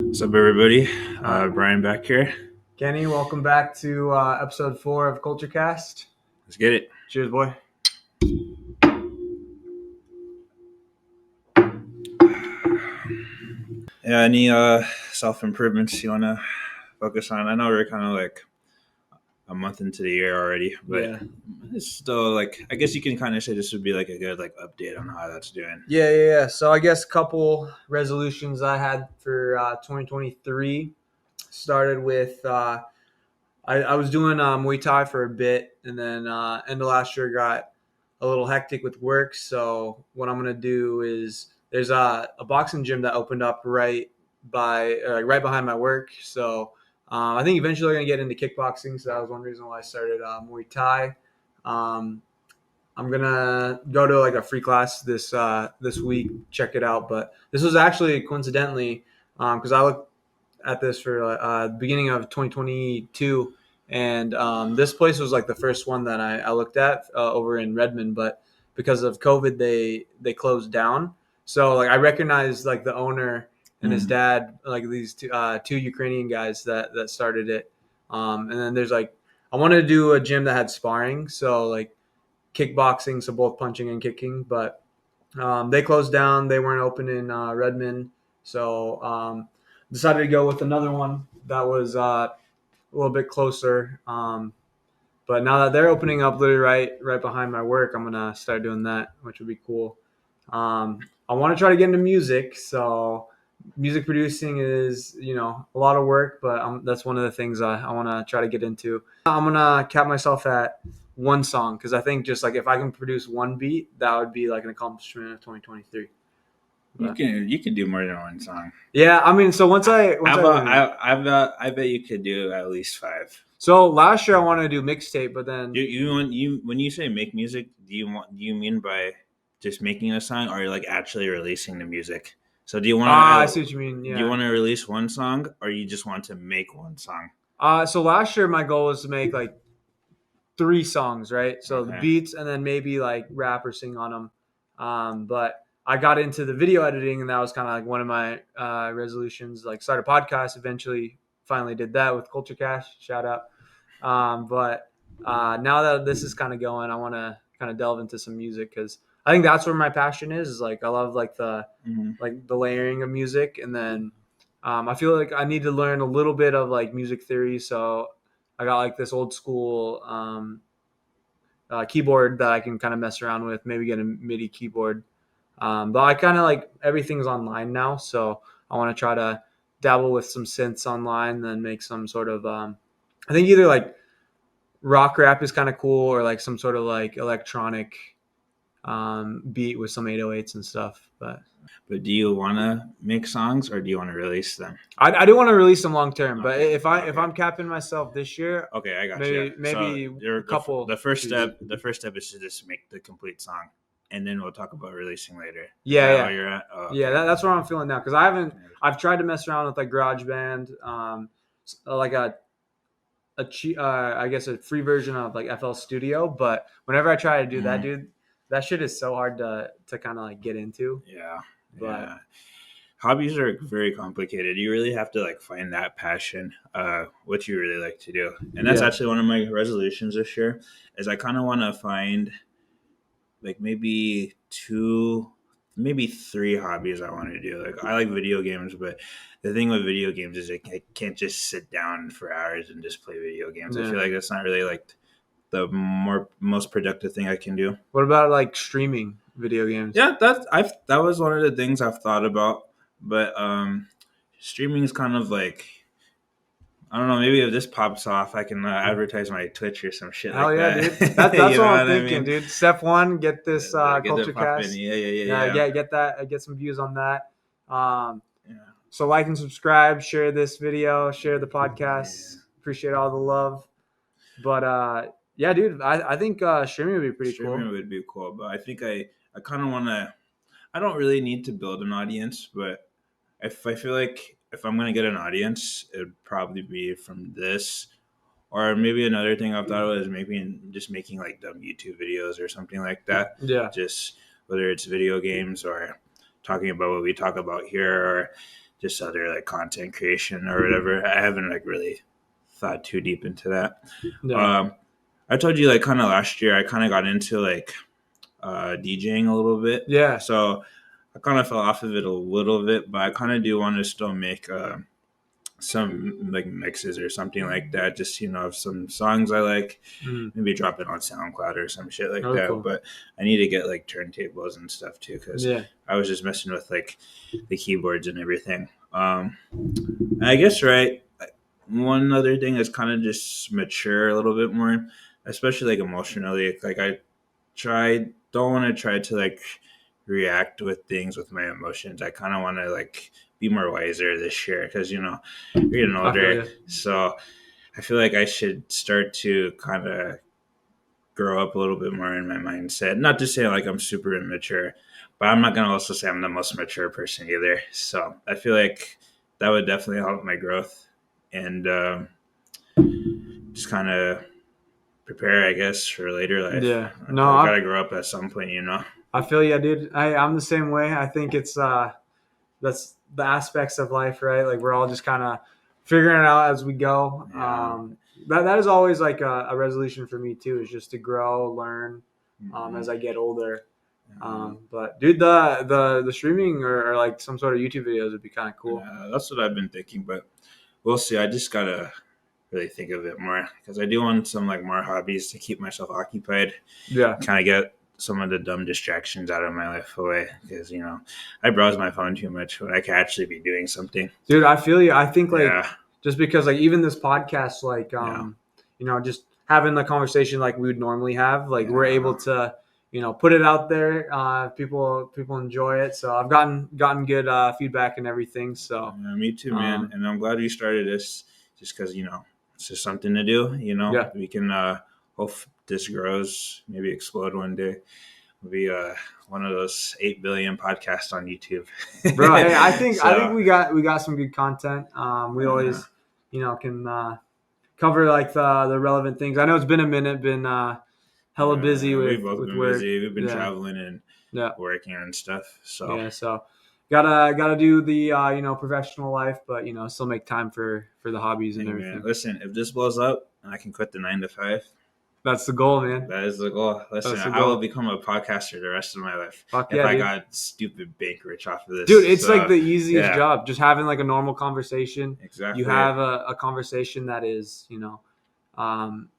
What's up, everybody? Brian back here. Kenny, welcome back to episode 4 of Culture Cast. Let's get it. Cheers, boy. Yeah, any self improvements you want to focus on? I know we're kind of like a month into the year already, but Yeah. it's still like, I guess you can kind of say this would be like a good like update on how that's doing. Yeah. So I guess a couple resolutions I had for 2023 started with I was doing Muay Thai for a bit, and then end of last year got a little hectic with work. So what I'm gonna do is there's a boxing gym that opened up right behind my work. So I think eventually I'm gonna get into kickboxing. So that was one reason why I started Muay Thai. Um, I'm gonna go to like a free class this week, check it out. But this was actually coincidentally because I looked at this for the beginning of 2022, and this place was like the first one that I looked at over in Redmond, but because of COVID, they closed down. So like I recognized like the owner and his dad, like these two Ukrainian guys that started it. And then there's like I wanted to do a gym that had sparring, so like kickboxing, so both punching and kicking, but they closed down. They weren't open in Redmond, so decided to go with another one that was a little bit closer. But now that they're opening up literally right behind my work, I'm gonna start doing that, which would be cool. I want to try to get into music, so music producing is a lot of work, but that's one of the things I want to try to get into. I'm gonna cap myself at one song because I think just like if I can produce one beat, that would be like an accomplishment of 2023. You can do more than one song. Yeah, I mean, so I bet you could do at least 5. So last year I wanted to do mixtape, but then You when you say make music, do you mean by just making a song, or like actually releasing the music? So do you want to? I see what you mean. Do you want to release one song, or you just want to make one song? So last year my goal was to make like 3 songs, right? So the Okay. beats and then maybe like rap or sing on them. But I got into the video editing, and that was kind of like one of my resolutions. Like start a podcast. Eventually, finally did that with Culture Cash. Shout out. But now that this is kind of going, I want to kind of delve into some music because I think that's where my passion is like I love like the layering of music, and then I feel like I need to learn a little bit of like music theory. So I got like this old school keyboard that I can kind of mess around with, maybe get a MIDI keyboard. But I kind of like everything's online now, so I want to try to dabble with some synths online, then make some sort of I think either like rock rap is kind of cool, or like some sort of like electronic beat with some 808s and stuff. But do you want to make songs, or do you want to release them? I do want to release them long term. But Okay, if I'm capping myself this year, Okay, I got maybe So a couple. the first step is to just make the complete song, and then we'll talk about releasing later. Is Yeah, that yeah. how you're at? Oh, okay. Yeah, that's where I'm feeling now because I've tried to mess around with like GarageBand, like I guess a free version of like FL Studio, but whenever I try to do that, dude, that shit is so hard to kind of like get into. Yeah. But Hobbies are very complicated. You really have to like find that passion, what you really like to do. And that's actually one of my resolutions this year is I kind of want to find like maybe 3 hobbies I want to do. Like I like video games, but the thing with video games is I can't just sit down for hours and just play video games. I feel like that's not really like the most productive thing I can do. What about like streaming video games? Yeah, that was one of the things I've thought about, but streaming is kind of like, I don't know. Maybe if this pops off, I can advertise my Twitch or some shit. Hell like yeah, that. dude. That's what I'm thinking, dude. Step 1, get this Get Culture Cast. Yeah. Get some views on that. So like and subscribe, share this video, share the podcast. Appreciate all the love. But yeah, dude, I think streaming would be pretty cool. Streaming would be cool, but I think I kind of want to. I don't really need to build an audience, but if I feel like if I'm gonna get an audience, it'd probably be from this, or maybe another thing I've thought of is maybe just making like dumb YouTube videos or something like that. Yeah. Just whether it's video games or talking about what we talk about here, or just other like content creation or whatever. I haven't like really thought too deep into that. Yeah. I told you like kind of last year I kind of got into like DJing a little bit. Yeah. So I kind of fell off of it a little bit, but I kind of do want to still make some like mixes or something like that. Just of some songs I like, maybe drop it on SoundCloud or some shit like that. Cool. But I need to get like turntables and stuff too, because I was just messing with like the keyboards and everything. I guess one other thing is kind of just mature a little bit more, especially like emotionally. Like don't want to try to like react with things with my emotions. I kind of want to like be more wiser this year because you're getting older. So I feel like I should start to kind of grow up a little bit more in my mindset. Not to say like I'm super immature, but I'm not gonna also say I'm the most mature person either. So I feel like that would definitely help my growth and just kind of prepare, I guess, for later life. Yeah. No, I gotta grow up at some point, I feel you, dude. I'm the same way. I think it's that's the aspects of life, right? Like we're all just kind of figuring it out as we go. Yeah. That is always like a resolution for me too, is just to grow, learn as I get older. But dude, the streaming or like some sort of YouTube videos would be kind of cool. That's what I've been thinking, but we'll see. I just gotta really think of it more because I do want some like more hobbies to keep myself occupied. Yeah, kind of get some of the dumb distractions out of my life away because I browse my phone too much when I could actually be doing something. Dude, I feel you. I think like just because like even this podcast, like just having the conversation like we would normally have, like we're able to put it out there. People enjoy it, so I've gotten good feedback and everything. So me too, man. And I'm glad we started this just because it's just something to do. We can hope this grows, maybe explode one day. We'll be one of those 8 billion podcasts on YouTube. Bro, hey, I think we got some good content. We always can cover like the relevant things. I know it's been a minute, been hella busy with work. Busy. We've been traveling and working on stuff. So gotta do the professional life, but still make time for the hobbies and everything. Man, listen, if this blows up and I can quit the 9 to 5, that's the goal, man. That is the goal. Listen, I will become a podcaster the rest of my life if I got stupid bank rich off of this. Dude, it's like the easiest job. Just having like a normal conversation. Exactly. You have a conversation that is,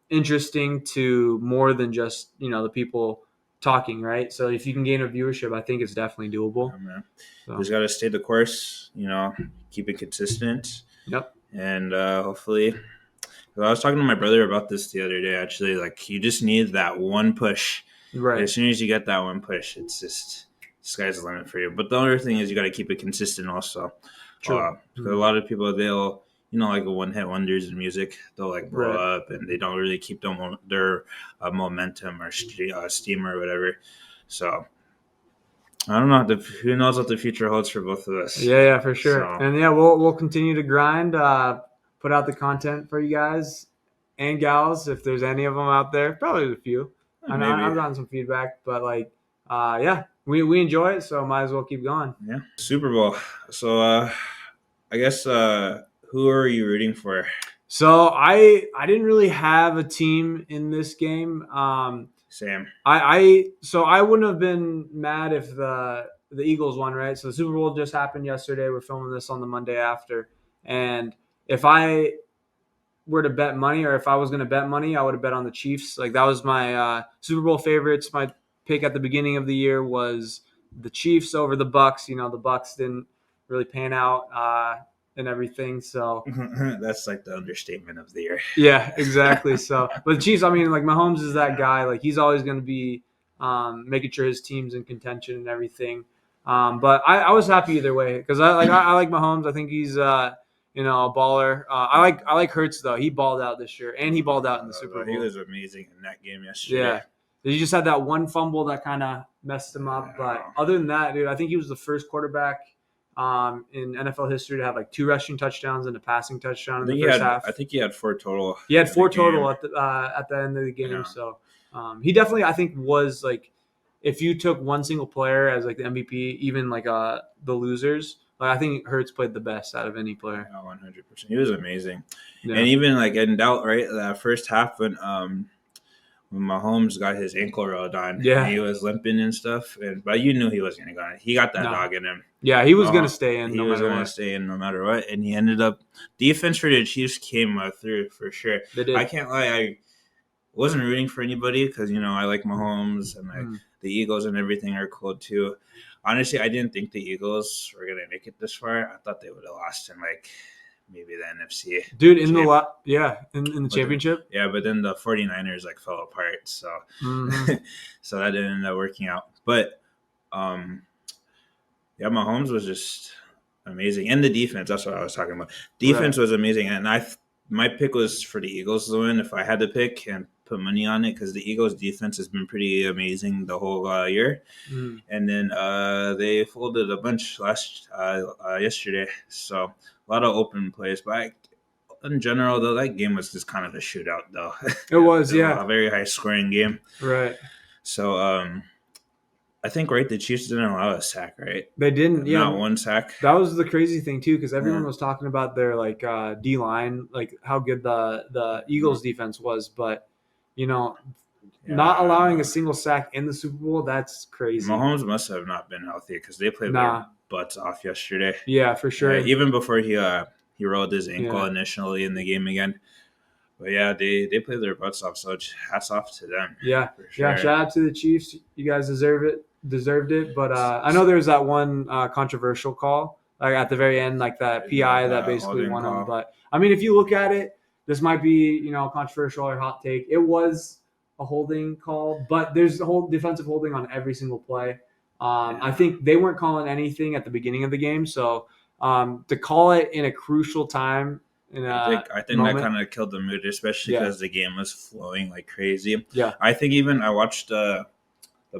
interesting to more than just, the people talking, right? So if you can gain a viewership, I think it's definitely doable. Yeah, man. So. Just got to stay the course, keep it consistent. Yep. And hopefully... I was talking to my brother about this the other day, actually. Like, you just need that one push. Right. As soon as you get that one push, it's just sky's the limit for you. But the other thing is you got to keep it consistent also. True. Because a lot of people, they'll, like a one-hit wonders in music, they'll like blow up and they don't really keep their momentum or steam or whatever. So, I don't know. Who knows what the future holds for both of us. Yeah, for sure. So. And we'll continue to grind. Put out the content for you guys and gals, if there's any of them out there. Probably a few. I've gotten some feedback, but we enjoy it, so might as well keep going. Yeah, Super Bowl. So I guess who are you rooting for? So I didn't really have a team in this game. Same. So I wouldn't have been mad if the Eagles won, right? So the Super Bowl just happened yesterday. We're filming this on the Monday after, and if I were to bet money, or if I was going to bet money, I would have bet on the Chiefs. Like that was my Super Bowl favorites. My pick at the beginning of the year was the Chiefs over the Bucks. The Bucks didn't really pan out and everything. So that's like the understatement of the year. Yeah, exactly. So, but the Chiefs, like Mahomes is that guy. Like he's always going to be making sure his team's in contention and everything. But I was happy either way because I like Mahomes. I think he's a baller. I like Hurts though. He balled out this year, and he balled out in the Super Bowl. He was amazing in that game yesterday. Yeah, he just had that one fumble that kind of messed him up. But other than that, dude, I think he was the first quarterback in NFL history to have like 2 rushing touchdowns and a passing touchdown in the first half. I think he had 4 total. He had 4 total at the end of the game. Yeah. So he definitely, I think, was like, if you took one single player as like the MVP, even like the losers. Like I think Hurts played the best out of any player. 100%. He was amazing, Yeah. and even like in doubt, right? That first half when Mahomes got his ankle rolled on, Yeah. and he was limping and stuff, but you knew he wasn't gonna go. He got that No. dog in him. Yeah, he was gonna stay in. He was gonna stay in no matter what, and he ended up. Defense for the Chiefs came through for sure. They did. I can't lie, I wasn't rooting for anybody because I like Mahomes and the Eagles and everything are cool too. Honestly, I didn't think the Eagles were gonna make it this far. I thought they would have lost in maybe the NFC. Dude, in the championship. But then the 49ers fell apart, so so that didn't end up working out. But Mahomes was just amazing, and the defense. That's what I was talking about. Defense was amazing, and my pick was for the Eagles to win if I had to pick and put money on it because the Eagles' defense has been pretty amazing the whole year, and then they folded a bunch yesterday, so a lot of open plays, but in general, though, that game was just kind of a shootout, though. It was, a very high-scoring game. Right. So, I think, the Chiefs didn't allow a sack, right? They didn't, Not one sack. That was the crazy thing, too, because everyone was talking about their, D-line, how good the Eagles' defense was, but, not allowing a single sack in the Super Bowl, that's crazy. Mahomes must have not been healthy because they played their butts off yesterday. Yeah, for sure. Even before he rolled his ankle initially in the game again. But they played their butts off, so hats off to them. Yeah, sure. Yeah. Shout out to the Chiefs. You guys deserved it. But I know there was that one controversial call, at the very end, that PI that basically won them. But I mean, if you look at it, this might be controversial or hot take. It was a holding call, but there's a whole defensive holding on every single play. I think they weren't calling anything at the beginning of the game, so to call it in a crucial time. I think moment. That kind of killed the mood, especially because the game was flowing like crazy. Yeah, I think even I watched the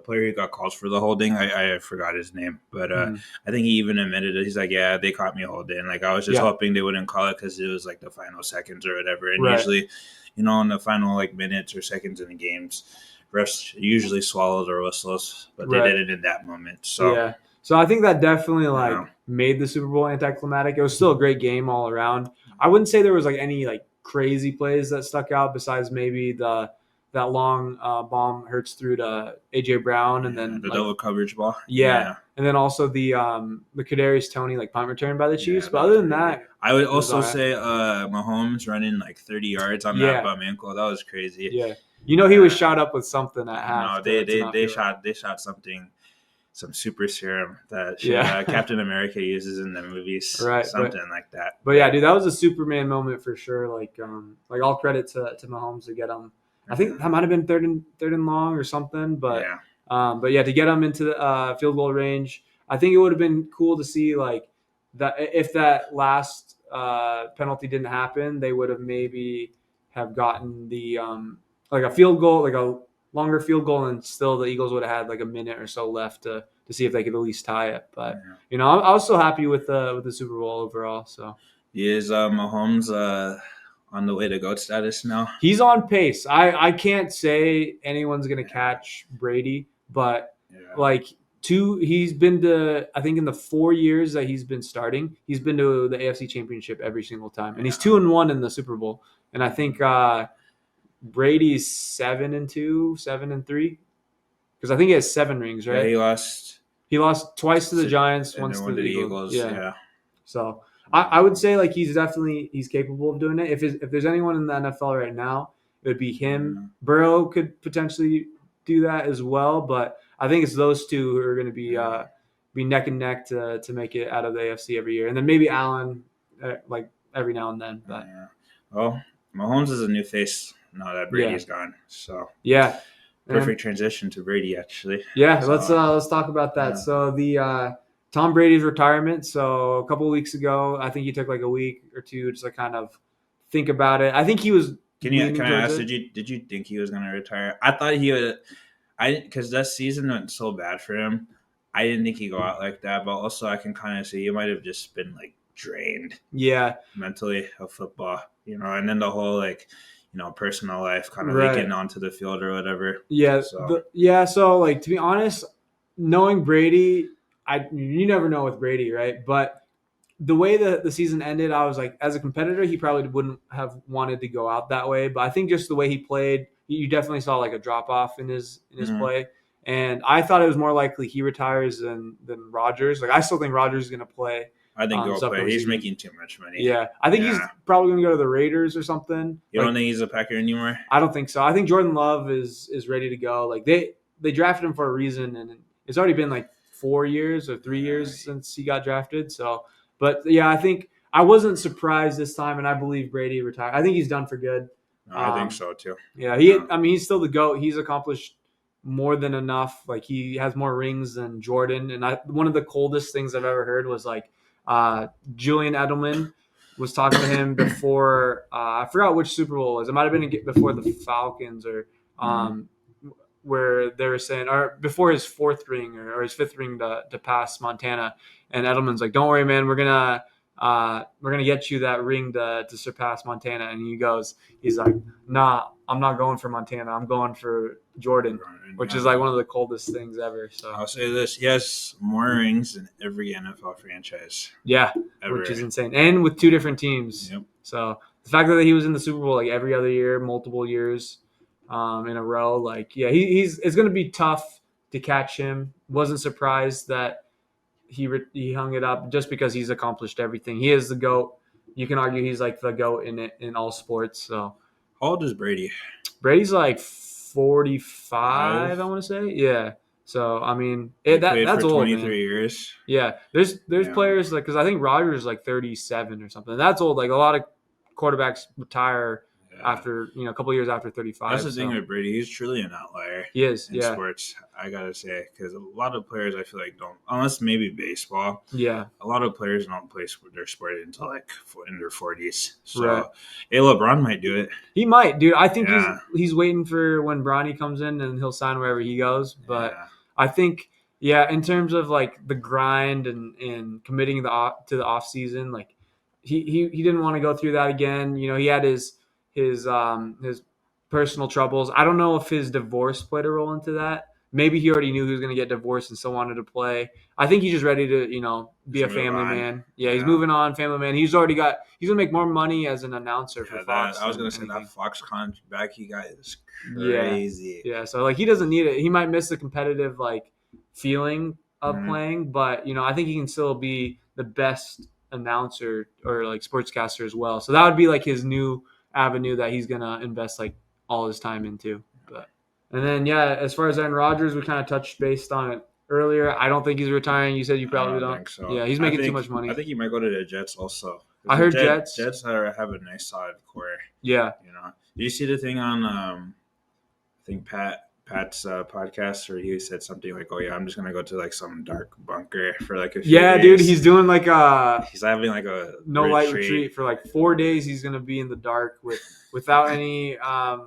player who got calls for the holding. I forgot his name, but I think he even admitted it. He's like, "Yeah, they caught me holding. I was just hoping they wouldn't call it because it was the final seconds or whatever." And usually, in the final minutes or seconds in the games, refs usually swallow their whistles, but they didn't in that moment. So yeah. So I think that definitely made the Super Bowl anticlimactic. It was still a great game all around. I wouldn't say there was any crazy plays that stuck out besides maybe that long bomb Hurts through to AJ Brown and then the double coverage ball. Yeah. And then also the Kadarius Toney punt return by the Chiefs. But other than that, I would also say Mahomes running 30 yards on that bum ankle. That was crazy. Yeah. He was shot up with something at half. No, they shot something. Some super serum that Captain America uses in the movies, something like that. But yeah, dude, that was a Superman moment for sure. All credit to Mahomes to get him. I think that might have been third and long or something. But to get him into the field goal range, I think it would have been cool to see that if that last penalty didn't happen, they would have maybe have gotten the a field goal, a longer field goal, and still the Eagles would have had a minute or so left to see if they could at least tie it. But I was so happy with the Super Bowl overall. So is Mahomes on the way to GOAT status now? He's on pace. I can't say anyone's gonna catch Brady, but he's been to, I think in the 4 years that he's been starting, he's been to the AFC Championship every single time, and he's 2-1 in the Super Bowl. And I think Brady's 7-2, 7-3, because I think he has 7 rings, right? Yeah, he lost twice to the Giants, once to the Eagles. Yeah. So I would say he's capable of doing it. If there's anyone in the NFL right now, it would be him. Burrow could potentially do that as well, but I think it's those two who are going to be neck and neck to make it out of the AFC every year, and then maybe Allen every now and then. But well, Mahomes is a new face now that Brady's gone. So perfect transition to Brady, actually. Yeah, let's talk about that. Yeah. So the Tom Brady's retirement. So a couple of weeks ago, I think he took a week or two just to kind of think about it. I think he was. Can I ask? Did you think he was going to retire? I thought he would. Because that season went so bad for him. I didn't think he'd go out like that. But also, I can kind of see he might have just been drained. Yeah. Mentally of football, and then the whole personal life kind of leaking onto the field or whatever. Yeah. So to be honest, knowing Brady, you never know with Brady, right? But the way the season ended, I was like, as a competitor, he probably wouldn't have wanted to go out that way. But I think just the way he played, you definitely saw like a drop off in his Mhm. play. And I thought it was more likely he retires than Rodgers. Like I still think Rodgers is going to play I think this he'll play. upcoming He's season. making too much money. Yeah, I think he's Yeah. probably going to go to the Raiders or something. You don't think he's a Packer anymore? I don't think so. I think Jordan Love is ready to go. Like they drafted him for a reason, and it's already been like 4 years or 3 years since he got drafted. So, but yeah, I think I wasn't surprised this time, and I believe Brady retired. I think he's done for good. No, I think so too. Yeah, No. I mean, he's still the GOAT. He's accomplished more than enough. Like he has more rings than Jordan. And one of the coldest things I've ever heard was like Julian Edelman was talking to him before. I forgot which Super Bowl it was. It might have been before the Falcons or where they were saying, or before his fourth ring or his fifth ring to pass Montana. And Edelman's like, "Don't worry, man. We're gonna get you that ring to surpass Montana." And he's like, "Nah, I'm not going for Montana. I'm going for Jordan," which is like one of the coldest things ever. So I'll say this: he has more rings than every NFL franchise. yeah, ever. which is insane, and with two different teams. Yep. So the fact that he was in the Super Bowl like every other year, multiple years in a row, like yeah, it's going to be tough to catch him. Wasn't surprised that he hung it up just because he's accomplished everything. He is the GOAT. You can argue he's like the GOAT in all sports. So How old is Brady? Brady's like 45, I want to say. Yeah. So I mean, that's for old, 23 man. years. Yeah. There's players like because I think Rodgers is like 37 or something. That's old. Like a lot of quarterbacks retire after a couple of years after 35. That's the thing with Brady. He's truly an outlier. He is. In sports, I gotta say, because a lot of players I feel like don't, unless maybe baseball. Yeah. A lot of players don't play their sport until like in their 40s. So, right. Hey, LeBron might do it. He might, dude. I think he's waiting for when Bronny comes in and he'll sign wherever he goes. But I think, in terms of like the grind and committing to the off season, like he didn't want to go through that again. He had his personal troubles. I don't know if his divorce played a role into that. Maybe he already knew he was going to get divorced and still wanted to play. I think he's just ready to, be a family man. Yeah, he's moving on, family man. He's going to make more money as an announcer for Fox. I was going to say that Fox contract he got is crazy. Yeah, so like he doesn't need it. He might miss the competitive like feeling of playing, but I think he can still be the best announcer or like sportscaster as well. So that would be like his new avenue that he's going to invest like all his time into. And then, as far as Aaron Rodgers, we kind of touched based on it earlier. I don't think he's retiring. You said you probably don't. Think so. Yeah, he's making too much money. I think he might go to the Jets also. I heard Jets. Jets have a nice solid core. Yeah. Did you see the thing on I think Pat's podcast where he said something like, "Oh yeah, I'm just gonna go to like some dark bunker for like a few days." Dude, he's doing like he's having like a light retreat for like 4 days. He's gonna be in the dark without any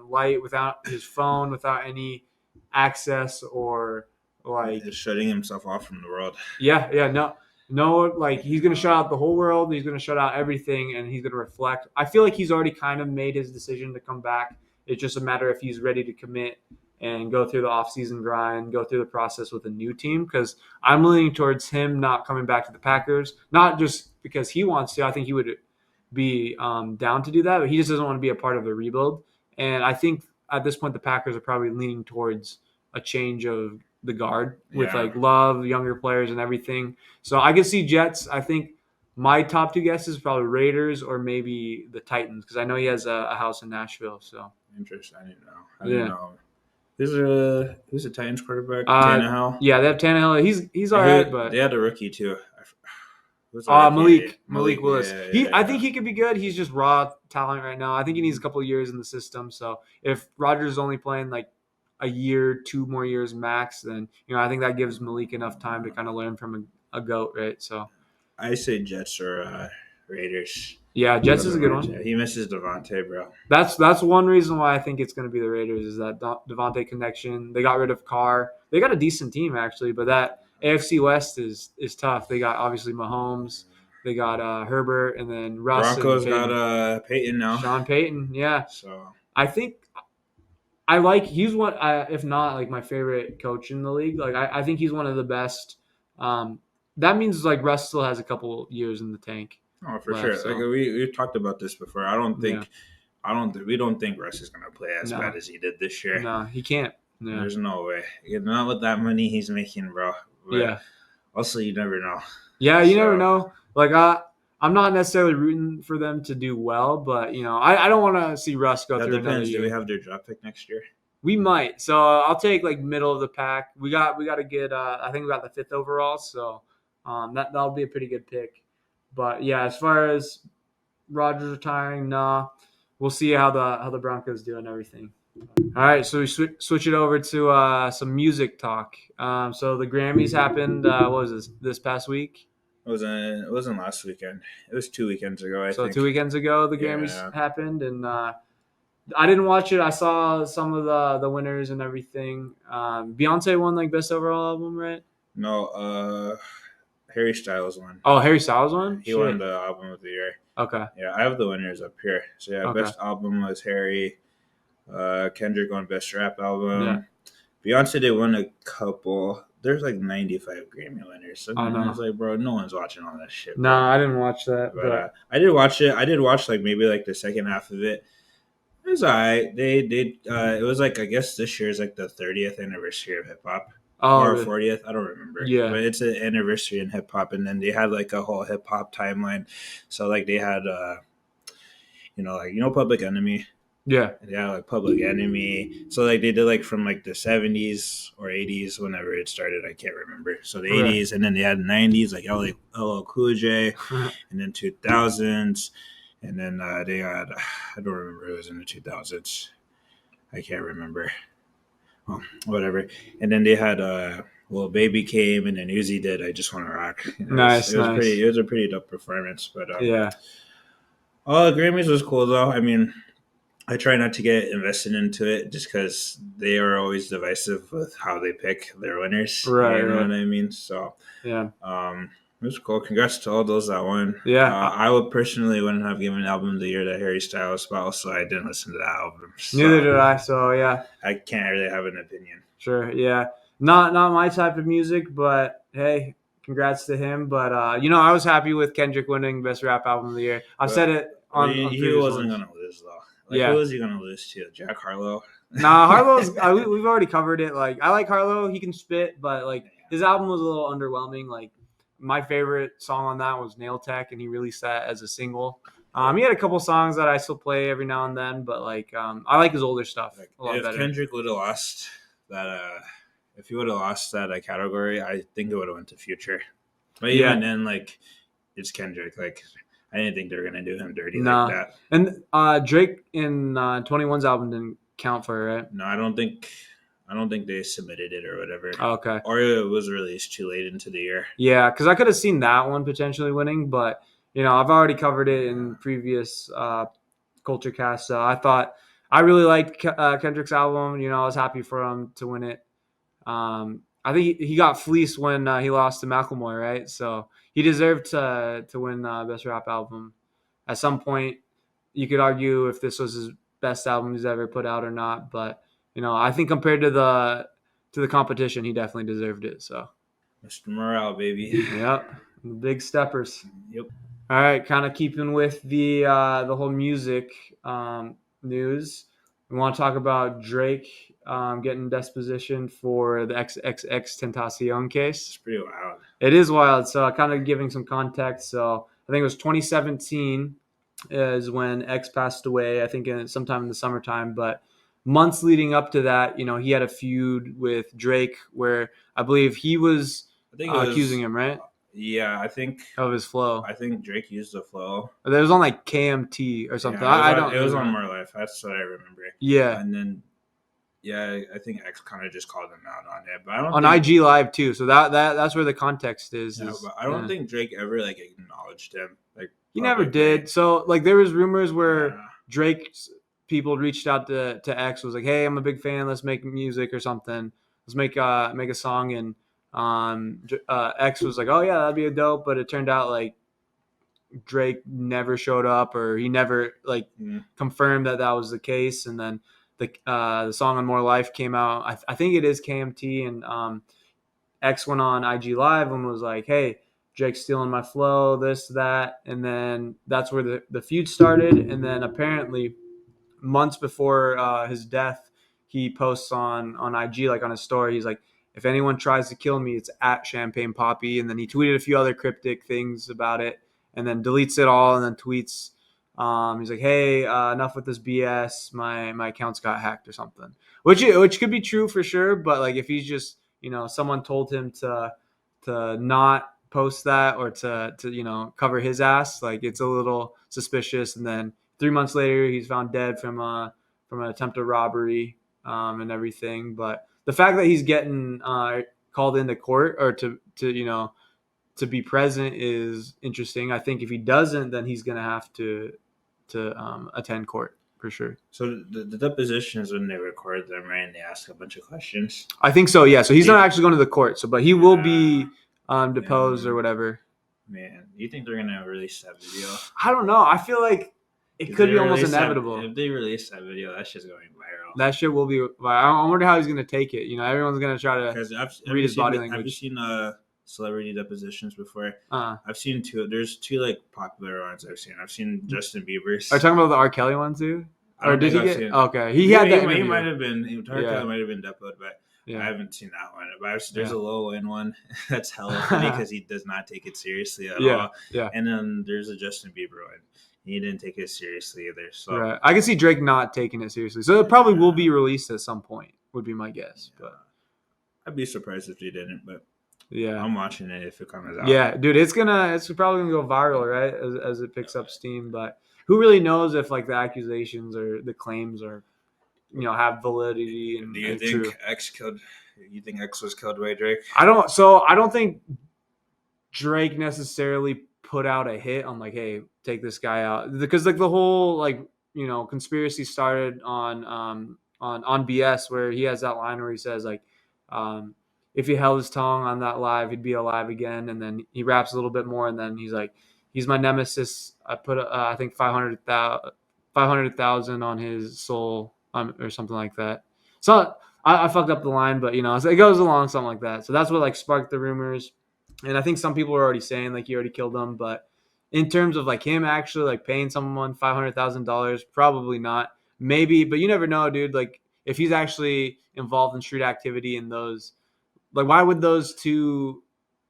light, without his phone, without any access or like just shutting himself off from the world. No, like he's gonna shut out the whole world. He's gonna shut out everything, and he's gonna reflect. I feel like he's already kind of made his decision to come back. It's just a matter if he's ready to commit and go through the offseason grind, go through the process with a new team, because I'm leaning towards him not coming back to the Packers, not just because he wants to. I think he would be down to do that, but he just doesn't want to be a part of the rebuild. And I think at this point, the Packers are probably leaning towards a change of the guard with like Love, younger players and everything. So I could see Jets. I think my top two guesses probably Raiders or maybe the Titans, because I know he has a house in Nashville. So interesting. I didn't know. Who's the Titans quarterback? Tannehill. Yeah, they have Tannehill. He's all right, but they had a rookie too. Malik Willis. Yeah, I think he could be good. He's just raw talent right now. I think he needs a couple of years in the system. So if Rodgers is only playing like a year, 2 more years max, then I think that gives Malik enough time to kind of learn from a GOAT, right? So I say Jets or Raiders. Yeah, Jets is a good one. He misses Devontae, bro. That's one reason why I think it's going to be the Raiders is that Devontae connection. They got rid of Carr. They got a decent team actually, but that AFC West is tough. They got obviously Mahomes. They got Herbert, and then Russ. Broncos got Peyton now. Sean Payton, yeah. So I think he's if not like my favorite coach in the league. Like I think he's one of the best that means like Russ still has a couple years in the tank Oh, for left. sure. Like So we've talked about this before. yeah, We don't think Russ is gonna play as no, bad as he did this year. no, he can't. Yeah, There's no way. Not with that money he's making, bro. But yeah, also, you never know. yeah. You never So know. Like I'm not necessarily rooting for them to do well, but I don't want to see Russ go that through another depends. Do we year. have their draft pick next year? We might. So I'll take like middle of the pack. We got to get. I think we got the 5th overall. So that'll be a pretty good pick. But yeah, as far as Rodgers retiring, nah. We'll see how the Broncos do and everything. All right, so we switch it over to some music talk. So the Grammys happened. What was this past week? It wasn't last weekend. It was 2 weekends ago, I So think. 2 weekends ago, the Grammys Yeah. happened, and I didn't watch it. I saw some of the winners and everything. Beyonce won like best overall album, right? No, Harry Styles won. Oh, Harry Styles won. He won Shit. the album of the year. Okay. Yeah, I have the winners up here. So yeah, Okay. best album was Harry. Kendrick won best rap album. Yeah. Beyonce did win a couple. There's like 95 Grammy winners. So I know. it's like, bro, no one's watching all that shit. No, I didn't watch that. But I did watch it. I did watch like maybe like the second half of it. It was alright. They did. It was like I guess this year is like the 30th anniversary of hip hop. Or 40th, I don't remember. Yeah, but it's an anniversary in hip hop, and then they had like a whole hip hop timeline. So like they had, Public Enemy. Yeah, They had like Public Enemy. So like they did like from like the 70s or 80s, whenever it started, I can't remember. So the 80s, and then they had 90s like LL Cool J, and then 2000s, and then they had I don't remember who was in the 2000s. I can't remember. Well, whatever. And then they had Baby came, and then Uzi did I Just Wanna Rock. Nice. It was a pretty dope performance. But yeah. The Grammys was cool though. I mean, I try not to get invested into it just because they are always divisive with how they pick their winners. Right. You know what I mean? So yeah. It was cool. Congrats to all those that won. Yeah. I would personally wouldn't have given album of the year to Harry Styles, but also I didn't listen to that album. So Neither did I. So yeah. I can't really have an opinion. Sure. Yeah. Not my type of music, but hey, congrats to him. But I was happy with Kendrick winning best rap album of the year. I've said it on. He wasn't gonna lose though. Who was he gonna lose to? Jack Harlow? Nah, Harlow's. We've already covered it. Like I like Harlow. He can spit, but like his album was a little underwhelming. Like my favorite song on that was Nail Tech, and he released that as a single. He had a couple songs that I still play every now and then, but like I like his older stuff a lot better. Kendrick would have lost that, if he would have lost that category, I think it would have went to Future. But even then, like it's Kendrick. Like I didn't think they were gonna do him dirty like that. And Drake in 21's album didn't count for it, right? No, I don't think they submitted it or whatever. Okay. Or it was released too late into the year. Yeah, because I could have seen that one potentially winning, but I've already covered it in previous Culture Cast. So I really liked Kendrick's album. I was happy for him to win it. I think he got fleeced when he lost to Macklemore, right? So he deserved to win best rap album. At some point, you could argue if this was his best album he's ever put out or not, but I think compared to the competition, he definitely deserved it. So, Mr. Morale, baby. Yep, big steppers. Yep. All right, kind of keeping with the whole music news. We want to talk about Drake getting Deposition for the XXXTentacion case. It's pretty wild. It is wild. So, kind of giving some context. So, I think it was 2017 is when X passed away. I think sometime in the summertime, but months leading up to that, he had a feud with Drake where I believe he was accusing him, right? Yeah, I think of his flow. I think Drake used the flow. It was on like KMT or something. Yeah, it was on More Life. That's what I remember. Yeah, and then I think X kind of just called him out on it, but I don't on IG Live too. So that's where the context is. Yeah, but I don't think Drake ever acknowledged him. He never did. So there was rumors where Drake's people reached out to X, was like, "Hey, I'm a big fan. Let's make music or something. Let's make a song." And X was like, "Oh yeah, that'd be a dope." But it turned out like Drake never showed up, or he never confirmed that was the case. And then the song on More Life came out. I think it is KMT, and X went on IG Live and was like, "Hey, Drake's stealing my flow, this, that," and then that's where the feud started. And then apparently, months before his death, he posts on IG, like on his story, he's like, "If anyone tries to kill me, it's at Champagne Poppy." And then he tweeted a few other cryptic things about it, and then deletes it all, and then tweets. He's like, "Hey, enough with this BS. My account's got hacked or something," which could be true for sure. But like, if he's just someone told him to not post that or to cover his ass, like it's a little suspicious. And then 3 months later, he's found dead from an attempted robbery and everything. But the fact that he's getting called into court or to be present is interesting. I think if he doesn't, then he's gonna have to attend court for sure. So the deposition is when they record them, right? And they ask a bunch of questions. I think so. Yeah. So he's not actually going to the court. So, but he will be deposed or whatever. Man, do you think they're gonna release that video? I don't know. I feel like it could be almost inevitable. If they release that video, that shit's going viral. That shit will be viral. I wonder how he's gonna take it. Everyone's gonna try to read his body language. Have you seen celebrity depositions before? I've seen two. There's two like popular ones I've seen. I've seen Justin Bieber's. Are you talking about the R. Kelly one too? Or did he get? Okay, he had that. He might have been. Kelly might have been depoed, but I haven't seen that one. But there's a Lil Wayne one that's hella funny because he does not take it seriously at all. Yeah. And then there's a Justin Bieber one. He didn't take it seriously either. So right. I can see Drake not taking it seriously. So it probably will be released at some point. Would be my guess. But I'd be surprised if they didn't. But yeah, I'm watching it if it comes out. Yeah, dude, it's probably gonna go viral, right? As it picks up steam. But who really knows if like the accusations or the claims are, have validity and do you think true. X killed? You think X was killed by Drake? I don't think Drake necessarily put out a hit on like, hey, take this guy out, because like the whole like conspiracy started on BS, where he has that line where he says like, if he held his tongue on that live, he'd be alive again. And then he raps a little bit more, and then he's like, he's my nemesis. I put I think 500,000 on his soul or something like that. So I fucked up the line, but so it goes along something like that. So that's what like sparked the rumors. And I think some people were already saying like he already killed them, but in terms of like him actually like paying someone $500,000, probably not. Maybe, but you never know, dude. Like if he's actually involved in street activity and those, like why would those two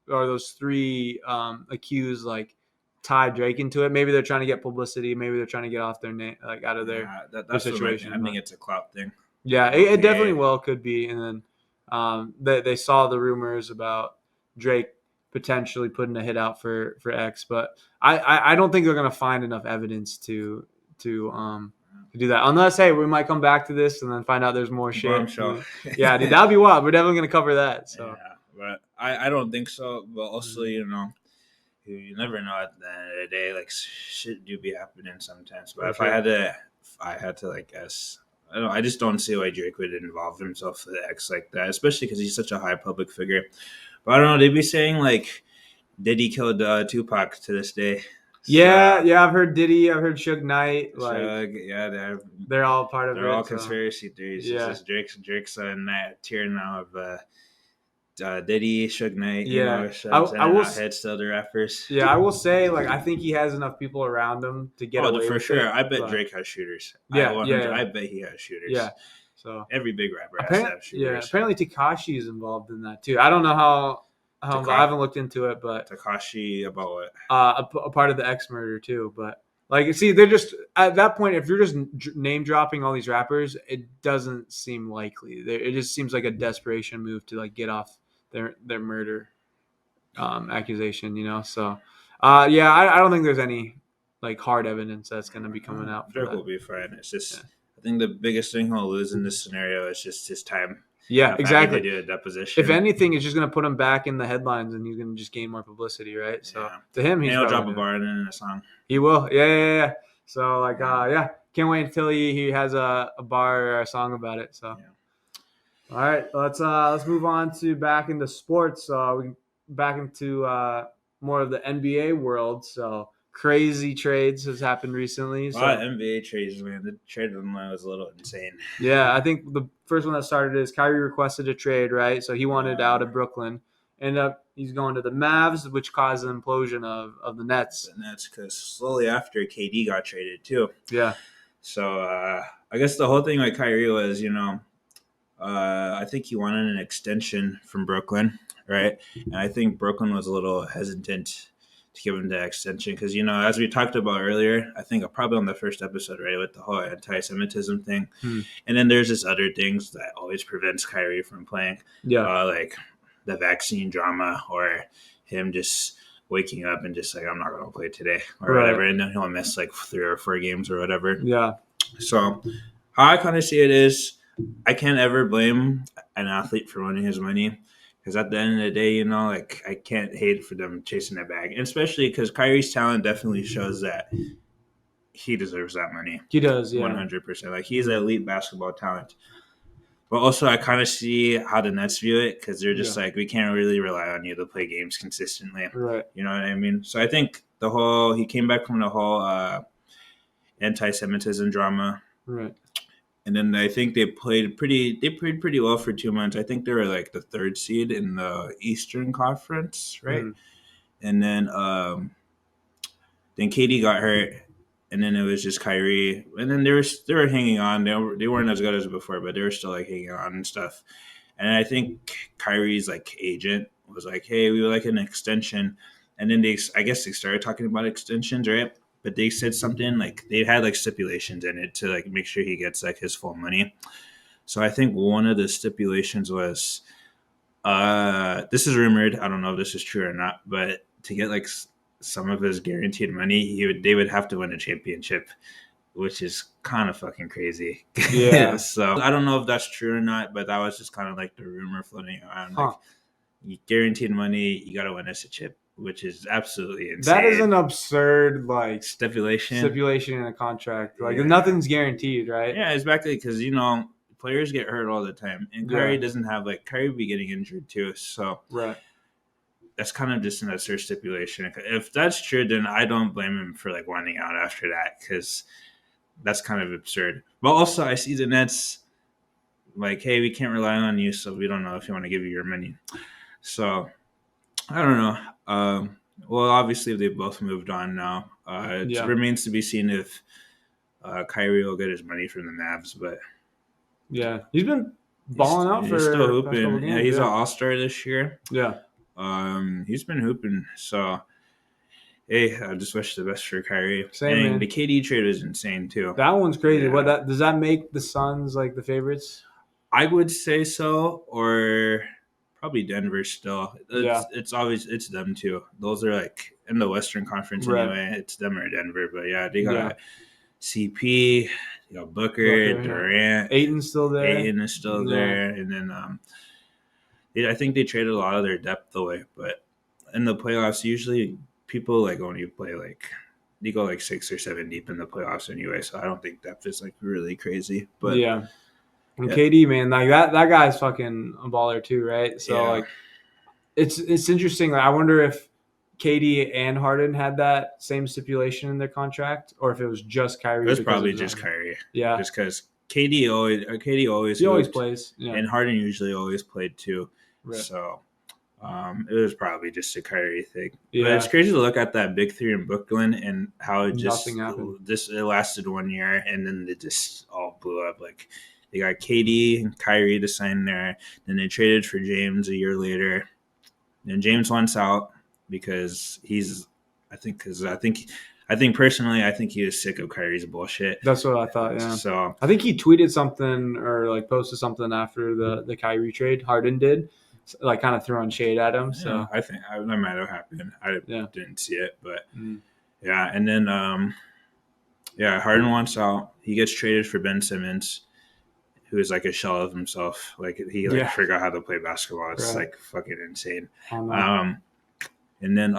or those three accused like tie Drake into it? Maybe they're trying to get publicity. Maybe they're trying to get off their name, like out of their situation. I think it's a clout thing. Yeah, it definitely could be. And then they saw the rumors about Drake potentially putting a hit out for X, but I don't think they're gonna find enough evidence to do that, unless we might come back to this and then find out there's more shit. Yeah, dude, that'd be wild. We're definitely gonna cover that. So yeah, but I don't think so. But also, you never know at the end of the day. Like shit do be happening sometimes. But if I had to like guess. I just don't see why Drake would involve himself with X like that, especially because he's such a high public figure. But I don't know. They'd be saying like Diddy killed Tupac to this day. So, yeah, I've heard Diddy. I've heard Suge Knight. Like, they're all part of it. They're all conspiracy theories. Yeah, it's just Drake's in that tier now of Diddy, Suge Knight. Yeah, I will head still the rappers. Yeah, I will say like I think he has enough people around him to get away for with sure. it, I bet Drake has shooters. Yeah, I bet he has shooters. Yeah. So every big rapper has to have shooters. Yeah, apparently Tekashi is involved in that too. I don't know how I haven't looked into it, but Tekashi about what? A part of the X murder too. But like, see, they're just at that point. If you're just name dropping all these rappers, it doesn't seem likely. It just seems like a desperation move to like get off their murder accusation. So I don't think there's any like hard evidence that's going to be coming out. Drake will be fine. It's just I think the biggest thing he'll lose in this scenario is just his time. Yeah, exactly. To do a deposition. If anything, it's just going to put him back in the headlines, and he's going to just gain more publicity, right? So to him, he'll drop a bar in a song. He will. Yeah. So like, can't wait until he has a bar or a song about it. So, all right, let's move on to back into sports. Back into more of the NBA world. So crazy trades has happened recently. A lot of NBA trades, man. The trade deadline was a little insane. Yeah, I think the first one that started is Kyrie requested a trade, right? So he wanted out of Brooklyn, He's going to the Mavs, which caused an implosion of the Nets. And that's because slowly after KD got traded too. Yeah. So I guess the whole thing with Kyrie was, I think he wanted an extension from Brooklyn, right? And I think Brooklyn was a little hesitant to give him the extension because, as we talked about earlier, I think probably on the first episode, right, with the whole anti-Semitism thing. And then there's this other things that always prevents Kyrie from playing. Yeah. Like the vaccine drama or him just waking up and just like, I'm not going to play today or whatever. And then he'll miss like 3 or 4 games or whatever. Yeah. So how I kind of see it is I can't ever blame an athlete for winning his money because at the end of the day, I can't hate for them chasing that bag. And especially because Kyrie's talent definitely shows that he deserves that money. He does, yeah. 100%. Like he's an elite basketball talent. But also, I kind of see how the Nets view it because they're just like, we can't really rely on you to play games consistently. Right. You know what I mean? So I think he came back from the whole anti-Semitism drama. Right. And then I think they played pretty well for 2 months. I think they were like the 3rd seed in the Eastern Conference, right? And then KD got hurt. And then it was just Kyrie, and then they were hanging on. They weren't as good as before, but they were still like hanging on and stuff. And I think Kyrie's like agent was like, "Hey, we would like an extension." And then I guess they started talking about extensions, right? But they said something like they had like stipulations in it to like make sure he gets like his full money. So I think one of the stipulations was, this is rumored. I don't know if this is true or not, but to get like some of his guaranteed money, they would have to win a championship, which is kind of fucking crazy. Yeah. So I don't know if that's true or not, but that was just kind of like the rumor floating around. Like, you guaranteed money, you got to win us a chip, which is absolutely insane. That is an absurd like stipulation in a contract. Like nothing's guaranteed, right? Yeah, exactly. Because players get hurt all the time, and Kyrie doesn't have Kyrie be getting injured too. So right. That's kind of just an absurd stipulation. If that's true, then I don't blame him for like wanting out after that because that's kind of absurd. But also, I see the Nets like, hey, we can't rely on you, so we don't know if you want to give you your money. So I don't know. Well, obviously, they've both moved on now. It remains to be seen if Kyrie will get his money from the Mavs. But yeah, he's been balling out for. He's still hooping. Yeah, he's an all-star this year. Yeah. He's been hooping, so hey, I just wish the best for Kyrie. Same, man. The KD trade is insane too. That one's crazy. Yeah. Does that make the Suns like the favorites? I would say so, or probably Denver still. It's them too. Those are like in the Western Conference anyway. It's them or Denver, but yeah, they got CP, Booker, Durant. Ayton's still there. Ayton is still there, and then I think they traded a lot of their depth away, but in the playoffs, usually people like only play like they go like 6 or 7 deep in the playoffs anyway. So I don't think depth is like really crazy. But yeah, and KD, man, like that guy's fucking a baller too, right? So like, it's interesting. Like, I wonder if KD and Harden had that same stipulation in their contract, or if it was just Kyrie. It was probably just Kyrie. Yeah, just because KD always plays, and Harden usually always played too. Right. So it was probably just a Kyrie thing. Yeah. But it's crazy to look at that big 3 in Brooklyn and how it just it lasted 1 year and then it just all blew up. Like they got KD and Kyrie to sign there. Then they traded for James a year later. Then James wants out because I think personally, I think he was sick of Kyrie's bullshit. That's what I thought, yeah. So I think he tweeted something or like posted something after the Kyrie trade. Harden did, like kind of throwing shade at him. So yeah, I think that might have happened. I didn't see it, but yeah. And then Harden wants out. He gets traded for Ben Simmons, who is like a shell of himself. Like he forgot how to play basketball. It's like fucking insane. And then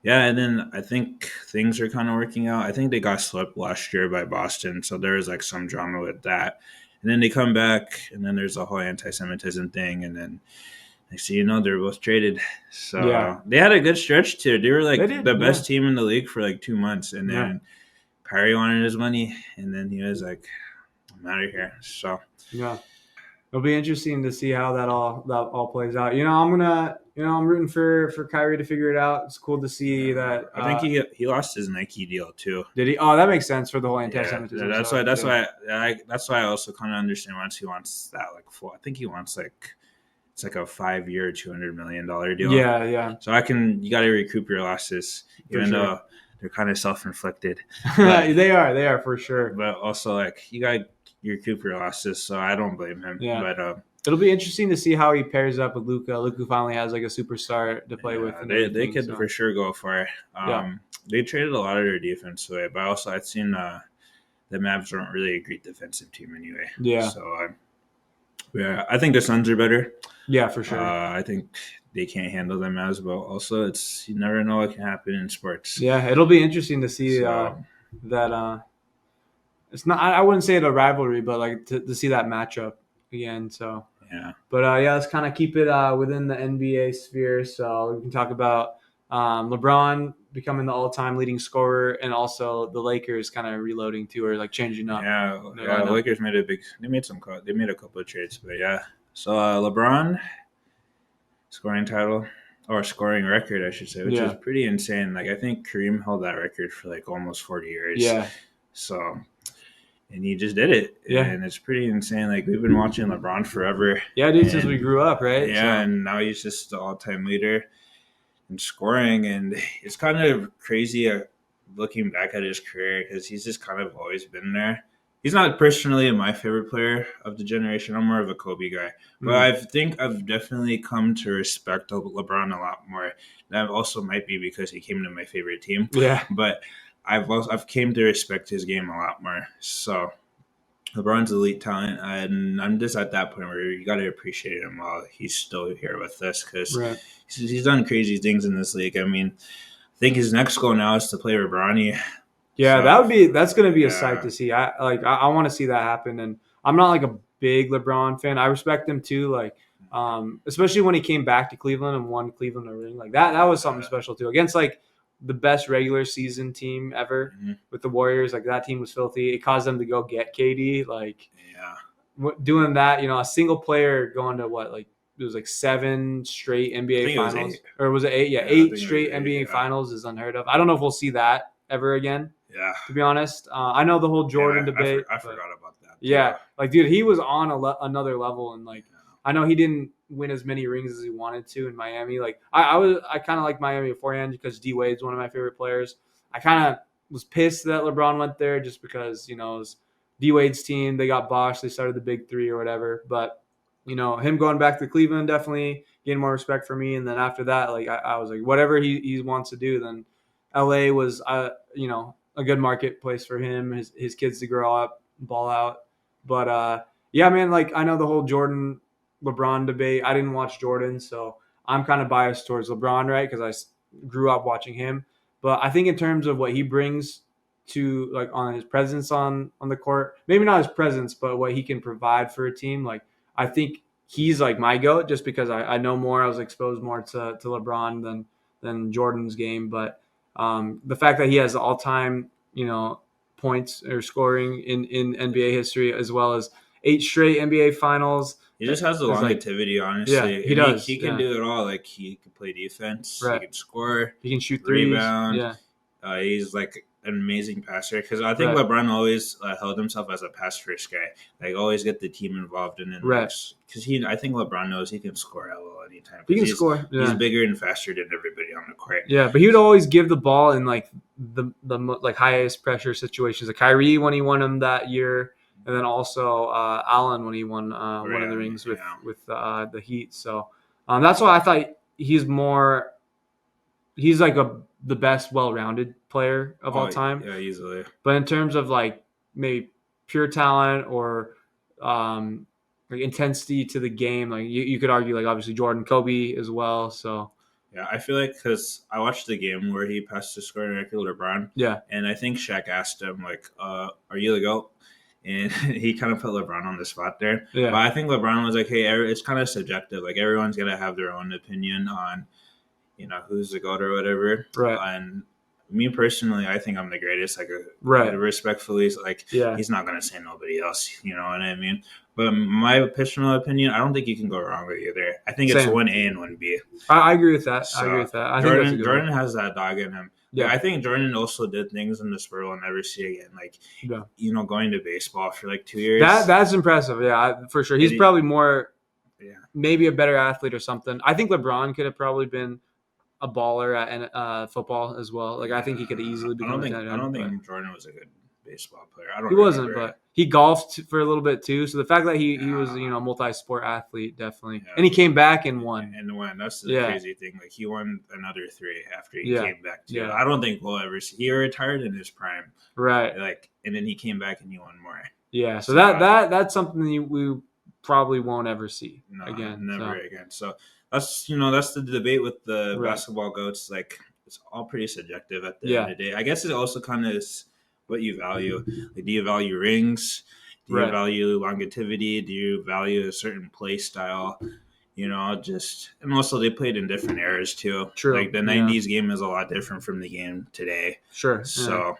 and then I think things are kind of working out. I think they got swept last year by Boston, so there was like some drama with that. And then they come back, and then there's a whole anti-Semitism thing, and then next thing you know, they're both traded. So they had a good stretch too. They were like the best team in the league for like 2 months, and then Kyrie wanted his money, and then he was like, "I'm out of here." So It'll be interesting to see how that all plays out. I'm rooting for Kyrie to figure it out. It's cool to see that. I think he lost his Nike deal too. Did he? Oh, that makes sense for the whole Yeah, anti-Semitism that's stuff. why. That's Yeah. why. That's why I also kind of understand once he wants that like full. I think he wants like it's like a 5-year, $200 million deal. Yeah, yeah, So you got to recoup your losses, for even sure. though they're kind of self-inflicted. They are for sure. But also like you got to recoup your losses, so I don't blame him. Yeah. But it'll be interesting to see how he pairs up with Luka. Luka finally has like a superstar to play with. And they could for sure go for it. They traded a lot of their defense away, but also I've seen the Mavs aren't really a great defensive team anyway. Yeah. So yeah, I think the Suns are better. Yeah, for sure. I think they can't handle them as well. Also, you never know what can happen in sports. Yeah, it'll be interesting to see that. It's not. I wouldn't say it a rivalry, but like to see that matchup again. So yeah. But let's kind of keep it within the NBA sphere. So we can talk about LeBron becoming the all-time leading scorer, and also the Lakers kind of reloading too, or like changing up. Yeah. The Lakers made They made a couple of trades, but yeah. So LeBron scoring title or scoring record, I should say, which is pretty insane. Like I think Kareem held that record for like almost 40 years. Yeah. So. And he just did it. Yeah. And it's pretty insane. Like, we've been watching LeBron forever. Yeah, dude, since we grew up, right? Yeah, and now he's just the all-time leader in scoring. And it's kind of crazy looking back at his career because he's just kind of always been there. He's not personally my favorite player of the generation. I'm more of a Kobe guy. But I think I've definitely come to respect LeBron a lot more. That also might be because he came to my favorite team. Yeah. But I've came to respect his game a lot more. So LeBron's elite talent, and I'm just at that point where you got to appreciate him while he's still here with us because he's done crazy things in this league. I mean, I think his next goal now is to play with Bronny. Yeah, that's going to be a sight to see. I want to see that happen, and I'm not like a big LeBron fan. I respect him too, like especially when he came back to Cleveland and won Cleveland a ring. Like that was something special too against like the best regular season team ever with the Warriors. Like that team was filthy. It caused them to go get KD. Like doing that, a single player going to what, like it was like 7 straight NBA finals, or was it 8? Yeah, 8 straight NBA finals is unheard of. I don't know if we'll see that ever again. Yeah, to be honest, I know the whole Jordan debate. I forgot about that. Yeah, like dude, he was on another level, and like I know he didn't win as many rings as he wanted to in Miami. Like I kind of like Miami beforehand because D Wade's one of my favorite players. I kind of was pissed that LeBron went there just because it was D Wade's team. They got boshed. They started the big 3 or whatever. But him going back to Cleveland definitely gained more respect for me. And then after that, like I was like, whatever he wants to do, then LA was a good marketplace for him, his kids to grow up, ball out. But yeah, man, like I know the whole Jordan LeBron debate. I didn't watch Jordan, so I'm kind of biased towards LeBron, right? Because I grew up watching him. But I think in terms of what he brings to like on his presence on the court, maybe not his presence, but what he can provide for a team, like I think he's like my GOAT just because I know more. I was exposed more to LeBron than Jordan's game. But the fact that he has all-time, points or scoring in NBA history, as well as 8 straight NBA finals. He just has the longevity, honestly. Yeah, he does. He can do it all. Like he can play defense. Right. He can score. He can shoot threes. Rebound. Yeah. He's like an amazing passer because I think LeBron always held himself as a pass first guy. Like always get the team involved in it. Right. Because I think LeBron knows he can score anytime. He can score. Yeah. He's bigger and faster than everybody on the court. Yeah, but he would always give the ball in like the like highest pressure situations. Like Kyrie when he won him that year. And then also Allen when he won one of the rings with the Heat. So that's why I thought he's like the best well-rounded player of all time. Yeah, easily. But in terms of like maybe pure talent or like intensity to the game, like you could argue like obviously Jordan, Kobe as well. So yeah, I feel like because I watched the game where he passed the scoring record to LeBron. Yeah, and I think Shaq asked him like, "Are you the GOAT?" And he kind of put LeBron on the spot there. Yeah. But I think LeBron was like, hey, it's kind of subjective. Like, everyone's going to have their own opinion on, who's the GOAT or whatever. Right. And Me personally, I think I'm the greatest. Like, Right. respectfully, like Yeah. he's not gonna say nobody else. You know what I mean? But my personal opinion, I don't think you can go wrong with either. I think it's Same. 1A and 1B. I agree with that. I agree So with that. I think that's a good Jordan one. has that dog in him. Like, Yeah. I think Jordan also did things in the sport we'll never see again. Like, Yeah. going to baseball for like 2 years. That's impressive. Yeah, for sure. He's probably more, Yeah. maybe a better athlete or something. I think LeBron could have probably been a baller at football as well. Like I think he could easily become a tight end. I don't think Jordan was a good baseball player. I don't He wasn't, remember. but he golfed for a little bit too. So the fact that he was a multi-sport athlete definitely, and he came back and won. And won. That's the crazy thing. Like he won another 3 after he came back too. Yeah. I don't think we'll ever see. He retired in his prime, right? Like, and then he came back and he won more. Yeah. So that's something we probably won't ever see again. Never again. So that's the debate with the basketball goats. Like it's all pretty subjective at the end of the day. I guess it also kind of is what you value. Like, do you value rings? Do you value longevity? Do you value a certain play style? And also they played in different eras too. True. Like the 90s game is a lot different from the game today. Sure. So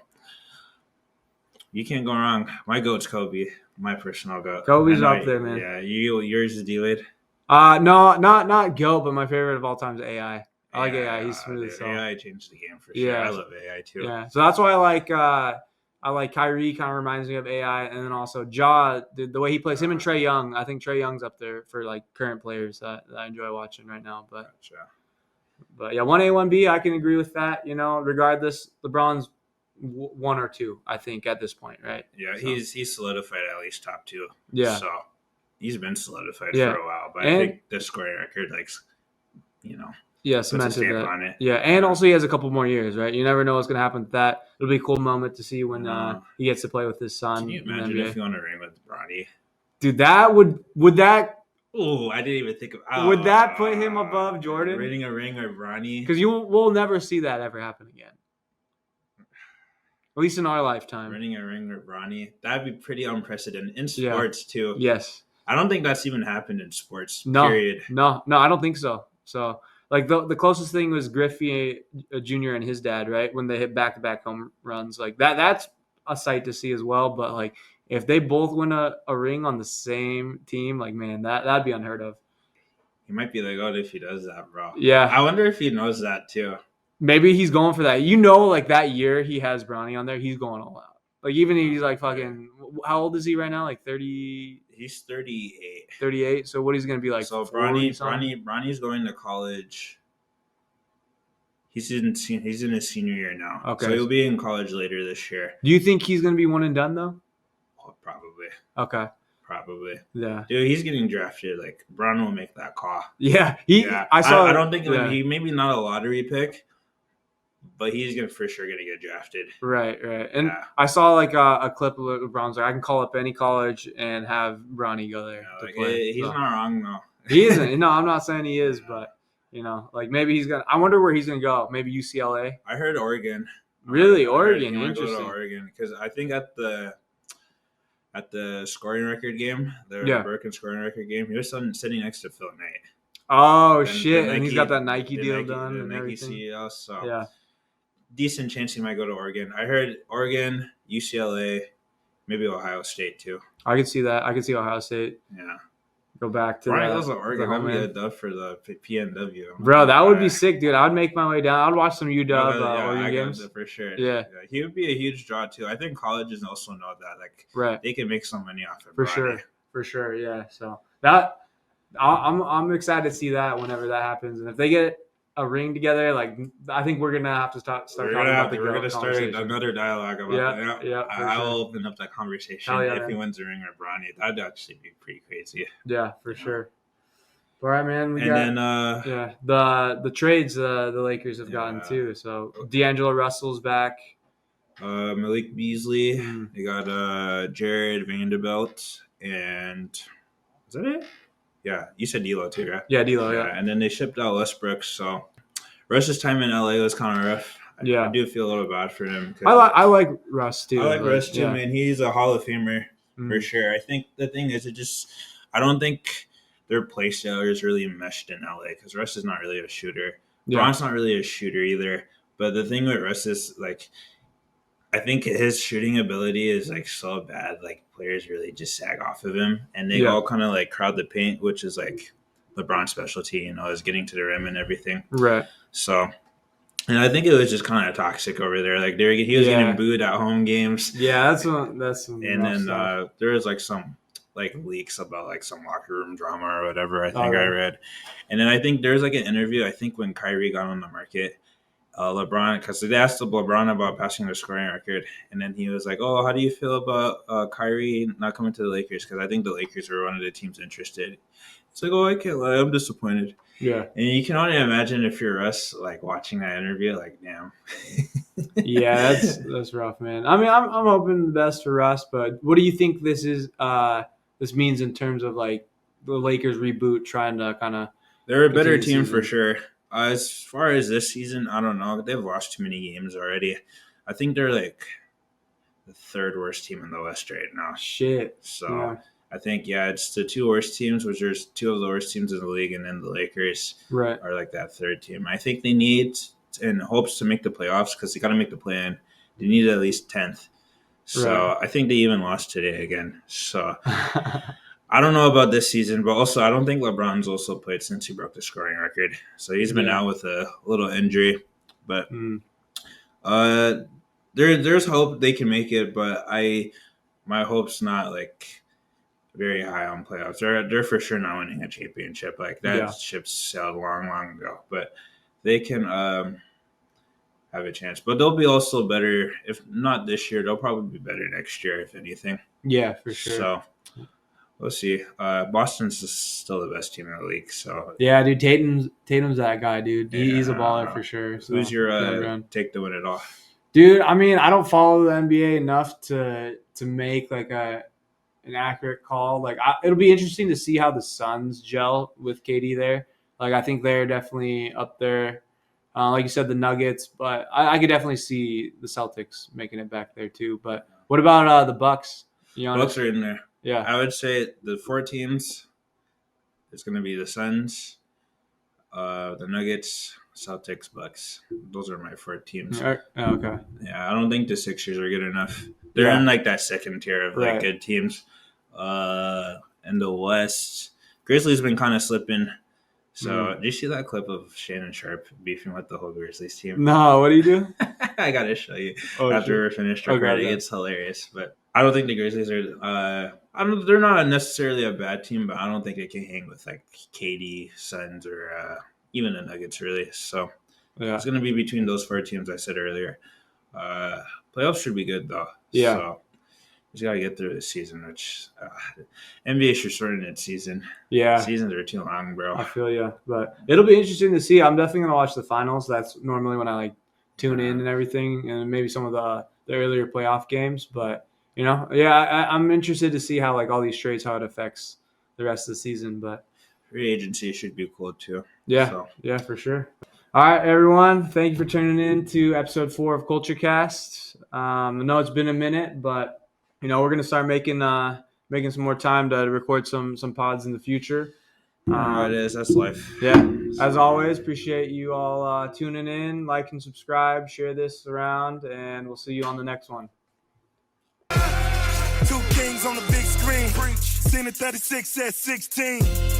you can't go wrong. My goat's Kobe. My personal goat. Kobe's up there, man. Yeah, yours is D-Wade. No, not goat, but my favorite of all time is AI. I like AI. He's smooth. So. AI changed the game for sure. Yeah. I love AI too. Yeah, so that's why I like Kyrie. Kind of reminds me of AI, and then also Ja. The way he plays, him and Trae Young. I think Trae Young's up there for like current players that I enjoy watching right now. But yeah, 1A, 1B. I can agree with that. Regardless, LeBron's 1 or 2. I think at this point, right? Yeah, so. He's solidified at least top 2. Yeah, so he's been solidified for a while. But I think the scoring record, yeah, cemented that. On it. Yeah, and also he has a couple more years, right? You never know what's going to happen with that. It'll be a cool moment to see when he gets to play with his son. Can you imagine if you want to ring with Brady? Dude, that would that. Oh, I didn't even think of. Would that put him above Jordan? Winning a ring or Bronny? Because we'll never see that ever happen again. At least in our lifetime. Winning a ring or Bronny, that'd be pretty unprecedented in sports too. Yes, I don't think that's even happened in sports. No, period. No, I don't think so. So. Like the closest thing was Griffey Jr. and his dad, right? When they hit back-to-back home runs, like that's a sight to see as well. But like if they both win a ring on the same team, like man, that'd be unheard of. He might be the GOAT if he does that, bro. Yeah, I wonder if he knows that too. Maybe he's going for that. Like that year he has Bronny on there, he's going all out. Like even he's like fucking. How old is he right now? Like 30. He's 38. 38. So what he's gonna be like? So Bronny's going to college. He's in his senior year now. Okay. So he'll be in college later this year. Do you think he's gonna be one and done though? Oh, probably. Okay. Probably. Yeah. Dude, he's getting drafted. Like Bron will make that call. Yeah. I don't think he maybe not a lottery pick. But he's for sure gonna get drafted. Right. And I saw like a clip of LeBron's like, I can call up any college and have Bronny go there. He's not wrong though. He isn't. No, I'm not saying he is, but like maybe he's gonna. I wonder where he's gonna go. Maybe UCLA. I heard Oregon. Really, Oregon? Interesting. Go to Oregon because I think at the scoring record game, the American scoring record game, he was sitting next to Phil Knight. Oh shit! And he's got that Nike deal done and everything. CEO, so yeah. Decent chance he might go to Oregon. I heard Oregon, UCLA, maybe Ohio State too. I could see that. I could see Ohio State. Yeah. Go back to Oregon. That'd be a dub for the PNW. Bro, that would be sick, dude. I'd make my way down. I'd watch some UW Oregon games. For sure. Yeah. He would be a huge draw too. I think colleges also know that. Like they can make some money off it. For sure. Yeah. So that I'm excited to see that whenever that happens. And if they get a ring together, like I think we're gonna have to start talking about the. We're gonna start another dialogue about that. Yeah. I will open up that conversation if he wins a ring or Bronny. That'd actually be pretty crazy. Yeah, for sure. All right, man. The trades the Lakers have gotten too. So D'Angelo Russell's back. Malik Beasley. They got Jared Vanderbilt and is that it? Yeah, you said D'Lo too, right? Yeah, D'Lo. Yeah, and then they shipped out Westbrook. So Russ's time in LA was kind of rough. I do feel a little bad for him. I like Russ too. I like Russ too, man. He's a Hall of Famer for sure. I think the thing is, I don't think their play style is really meshed in LA because Russ is not really a shooter. Bron's not really a shooter either. But the thing with Russ is like, I think his shooting ability is like so bad. Like players really just sag off of him, and they all kind of like crowd the paint, which is like LeBron's specialty. Is getting to the rim and everything. Right. So, and I think it was just kind of toxic over there. Like he was getting booed at home games. Yeah, that's some. And then stuff. There was like some like leaks about like some locker room drama or whatever. I think I read, and then I think there's like an interview. I think when Kyrie got on the market. LeBron, because they asked LeBron about passing the scoring record, and then he was like, "Oh, how do you feel about Kyrie not coming to the Lakers? Because I think the Lakers were one of the teams interested." It's like, "Oh, I can't lie, I'm disappointed." Yeah, and you can only imagine if you're us, like watching that interview, like, damn. Yeah, that's rough, man. I mean, I'm hoping the best for Russ, but what do you think this means in terms of like the Lakers reboot, trying to kind of? They're a better team for sure. As far as this season, I don't know. They've lost too many games already. I think they're like the third worst team in the West right now. Shit. So I think, it's the two worst teams, which there's two of the worst teams in the league, and then the Lakers are like that third team. I think they need, in hopes to make the playoffs, because they got to make the play-in, they need at least 10th. So I think they even lost today again. So I don't know about this season, but also I don't think LeBron's also played since he broke the scoring record. So he's been out with a little injury. But there's hope they can make it, but my hope's not like very high on playoffs. They're for sure not winning a championship. Like that ship's sailed long, long ago. But they can have a chance. But they'll be also better, if not this year, they'll probably be better next year, if anything. Yeah, for sure. So we'll see. Boston's still the best team in the league. So yeah, dude, Tatum's that guy, dude. He's a baller for sure. So, who's your take to win it all? Dude, I mean, I don't follow the NBA enough to make like an accurate call. Like it'll be interesting to see how the Suns gel with KD there. Like I think they're definitely up there. Like you said, the Nuggets, but I could definitely see the Celtics making it back there too. But what about the Bucks? Bucks are in there. Yeah, I would say the 4 teams. It's going to be the Suns, the Nuggets, Celtics, Bucks. Those are my 4 teams. Oh, okay. Yeah, I don't think the Sixers are good enough. They're in like that second tier of like good teams. In the West, Grizzlies been kind of slipping. So, did you see that clip of Shannon Sharp beefing with the whole Grizzlies team? No, what do you do? I gotta show you after we're finished recording. It's hilarious, but I don't think the Grizzlies are. They're not necessarily a bad team, but I don't think they can hang with like KD, Suns, or even the Nuggets really. So it's gonna be between those 4 teams I said earlier. Playoffs should be good though. Yeah. So just gotta get through this season, which NBA should shorten its season. Yeah, seasons are too long, bro. I feel you, but it'll be interesting to see. I'm definitely gonna watch the finals. That's normally when I like tune in and everything, and maybe some of the earlier playoff games. But I'm interested to see how like all these trades, how it affects the rest of the season. But free agency should be cool too. Yeah, for sure. All right, everyone. Thank you for tuning in to episode 4 of Culture Cast. I know it's been a minute, but we're gonna start making some more time to record some pods in the future. It is. That's life. Yeah. As always, appreciate you all tuning in. Like and subscribe. Share this around, and we'll see you on the next one. 2 kings on the big screen. Seen it 36 at 16.